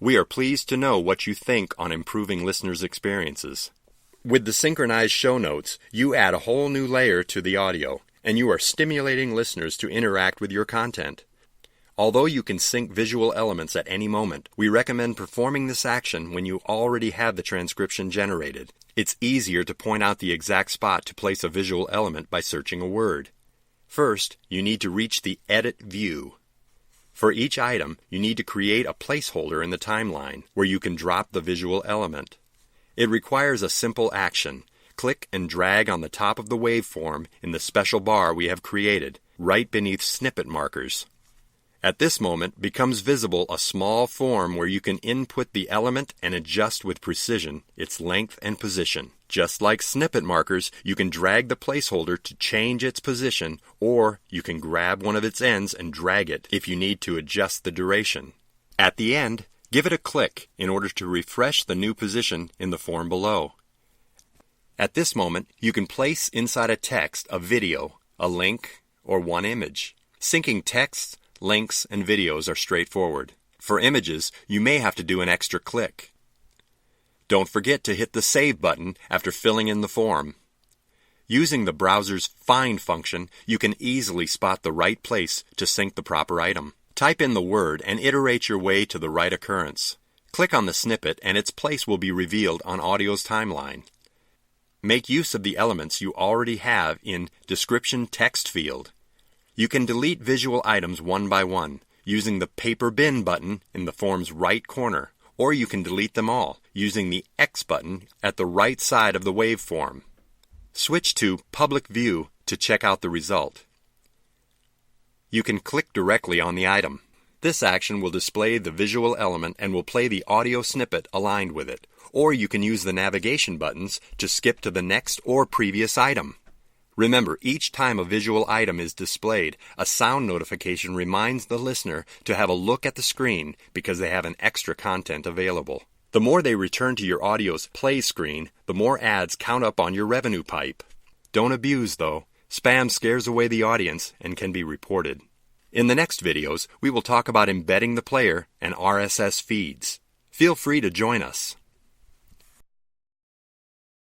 We are pleased to know what you think on improving listeners' experiences. With the synchronized show notes, you add a whole new layer to the audio, and you are stimulating listeners to interact with your content. Although you can sync visual elements at any moment, we recommend performing this action when you already have the transcription generated. It's easier to point out the exact spot to place a visual element by searching a word. First, you need to reach the Edit view. For each item, you need to create a placeholder in the timeline where you can drop the visual element. It requires a simple action. Click and drag on the top of the waveform in the special bar we have created, right beneath snippet markers. At this moment becomes visible a small form where you can input the element and adjust with precision its length and position. Just like snippet markers, you can drag the placeholder to change its position, or you can grab one of its ends and drag it if you need to adjust the duration. At the end, give it a click in order to refresh the new position in the form below. At this moment, you can place inside a text a video, a link, or one image. Syncing texts, links, and videos are straightforward. For images, you may have to do an extra click. Don't forget to hit the Save button after filling in the form. Using the browser's Find function, you can easily spot the right place to sync the proper item. Type in the word and iterate your way to the right occurrence. Click on the snippet and its place will be revealed on audio's timeline. Make use of the elements you already have in Description text field. You can delete visual items one by one using the Paper Bin button in the form's right corner, or you can delete them all using the X button at the right side of the waveform. Switch to Public View to check out the result. You can click directly on the item. This action will display the visual element and will play the audio snippet aligned with it, or you can use the navigation buttons to skip to the next or previous item. Remember, each time a visual item is displayed, a sound notification reminds the listener to have a look at the screen because they have an extra content available. The more they return to your audio's play screen, the more ads count up on your revenue pipe. Don't abuse, though. Spam scares away the audience and can be reported. In the next videos, we will talk about embedding the player and RSS feeds. Feel free to join us.